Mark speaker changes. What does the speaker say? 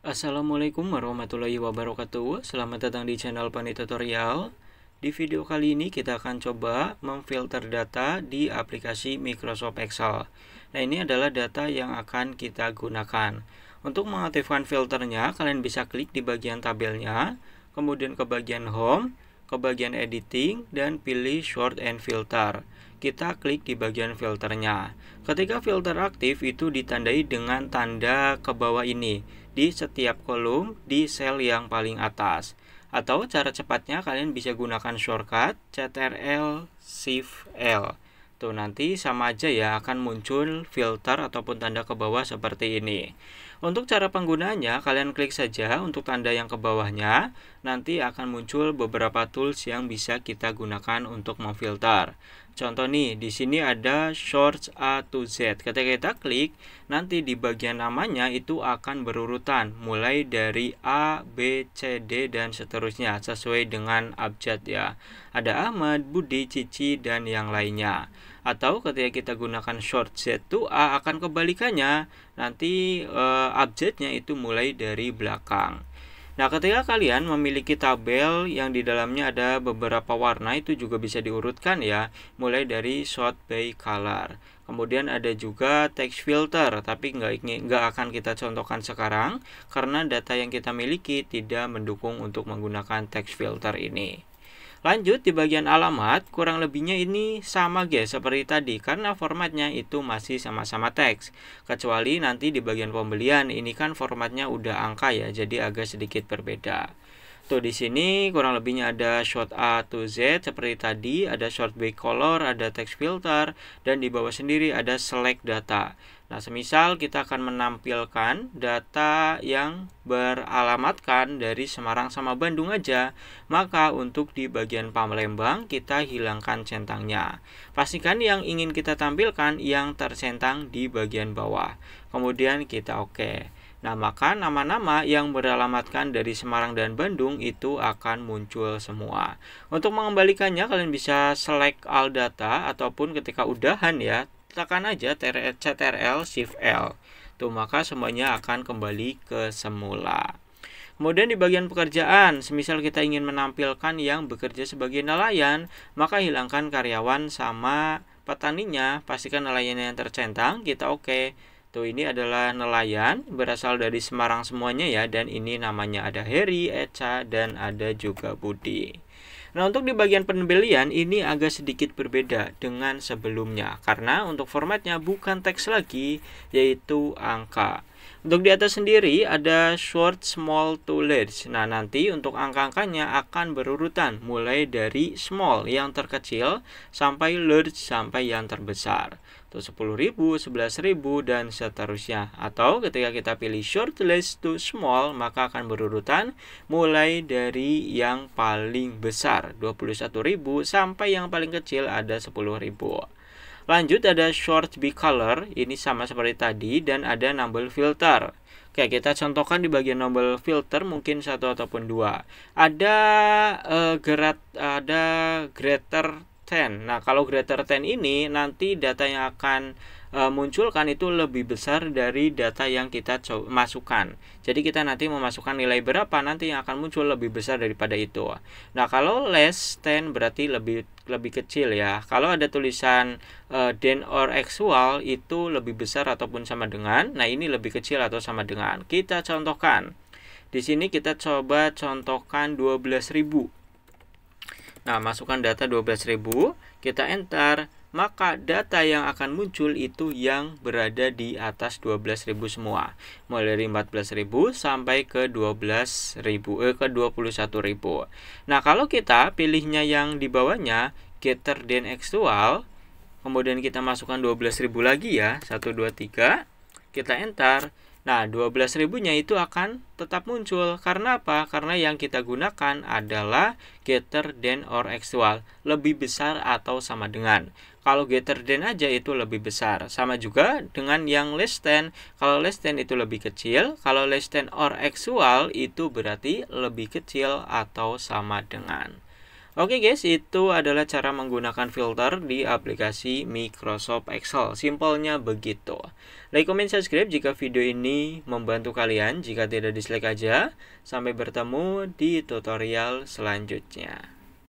Speaker 1: Assalamualaikum warahmatullahi wabarakatuh. Selamat datang di channel Pani Tutorial. Di video kali ini kita akan coba memfilter data di aplikasi Microsoft Excel. Nah, ini adalah data yang akan kita gunakan. Untuk mengaktifkan filternya, kalian bisa klik di bagian tabelnya, kemudian ke bagian Home, ke bagian Editing, dan pilih Sort and Filter. Kita klik di bagian filternya. Ketika filter aktif, itu ditandai dengan tanda ke bawah ini di setiap kolom di sel yang paling atas. Atau cara cepatnya kalian bisa gunakan shortcut Ctrl Shift L. Tuh, nanti sama aja ya, akan muncul filter ataupun tanda ke bawah seperti ini. Untuk cara penggunaannya, kalian klik saja untuk tanda yang ke bawahnya. Nanti akan muncul beberapa tools yang bisa kita gunakan untuk memfilter. Contoh nih, di sini ada Sort A to Z. Ketika kita klik, nanti di bagian namanya itu akan berurutan, mulai dari A, B, C, D, dan seterusnya, sesuai dengan abjad ya. Ada Ahmad, Budi, Cici, dan yang lainnya. Atau ketika kita gunakan Short Z to A, akan kebalikannya, nanti abjadnya itu mulai dari belakang. Nah, ketika kalian memiliki tabel yang di dalamnya ada beberapa warna, itu juga bisa diurutkan ya, mulai dari sort by color. Kemudian ada juga text filter, tapi nggak akan kita contohkan sekarang karena data yang kita miliki tidak mendukung untuk menggunakan text filter ini. Lanjut di bagian alamat, kurang lebihnya ini sama guys seperti tadi karena formatnya itu masih sama-sama teks. Kecuali nanti di bagian pembelian ini kan formatnya udah angka ya, jadi agak sedikit berbeda. Tuh, di sini kurang lebihnya ada Sort A to Z seperti tadi, ada Sort by Color, ada Text Filter, dan di bawah sendiri ada Select Data. Nah, semisal kita akan menampilkan data yang beralamatkan dari Semarang sama Bandung aja, maka untuk di bagian Palembang kita hilangkan centangnya. Pastikan yang ingin kita tampilkan yang tercentang di bagian bawah. Kemudian kita oke. Nah, maka nama-nama yang beralamatkan dari Semarang dan Bandung itu akan muncul semua. Untuk mengembalikannya, kalian bisa select all data ataupun ketika udahan ya, tekan aja Ctrl Shift L. Tuh, maka semuanya akan kembali ke semula. Kemudian di bagian pekerjaan, semisal kita ingin menampilkan yang bekerja sebagai nelayan, maka hilangkan karyawan sama petaninya, pastikan nelayannya yang tercentang, kita oke. Tuh, ini adalah nelayan berasal dari Semarang semuanya ya, dan ini namanya ada Heri, Eca, dan ada juga Budi. Nah, untuk di bagian pembelian ini agak sedikit berbeda dengan sebelumnya karena untuk formatnya bukan teks lagi, yaitu angka. Untuk di atas sendiri ada short, small to large. Nah, nanti untuk angka-angkanya akan berurutan mulai dari small yang terkecil sampai large sampai yang terbesar. Tuh, 10.000, 11.000, dan seterusnya. Atau ketika kita pilih short list to small, maka akan berurutan mulai dari yang paling besar 21.000 sampai yang paling kecil ada 10.000. Lanjut ada short by color, ini sama seperti tadi, dan ada number filter. Oke, kita contohkan di bagian number filter mungkin satu ataupun dua. Ada greater 10. Nah, kalau greater 10 ini nanti data yang akan munculkan itu lebih besar dari data yang kita masukkan. Jadi kita nanti memasukkan nilai berapa, nanti yang akan muncul lebih besar daripada itu. Nah, kalau less 10 berarti lebih kecil ya. Kalau ada tulisan than or actual itu lebih besar ataupun sama dengan. Nah, ini lebih kecil atau sama dengan. Kita contohkan. Di sini kita coba contohkan 12.000. Nah, masukkan data 12.000, kita enter, maka data yang akan muncul itu yang berada di atas 12.000 semua. Mulai dari 14.000 sampai ke 21.000. Nah, kalau kita pilihnya yang di bawahnya, greater than actual, kemudian kita masukkan 12.000 lagi ya, 1, 2, 3, kita enter. Nah, 12.000-nya itu akan tetap muncul. Karena apa? Karena yang kita gunakan adalah greater than or actual, lebih besar atau sama dengan. Kalau greater than aja itu lebih besar. Sama juga dengan yang less than. Kalau less than itu lebih kecil. Kalau less than or actual itu berarti lebih kecil atau sama dengan. Oke guys, itu adalah cara menggunakan filter di aplikasi Microsoft Excel. Simpelnya begitu. Like, comment, subscribe jika video ini membantu kalian. Jika tidak, dislike aja. Sampai bertemu di tutorial selanjutnya.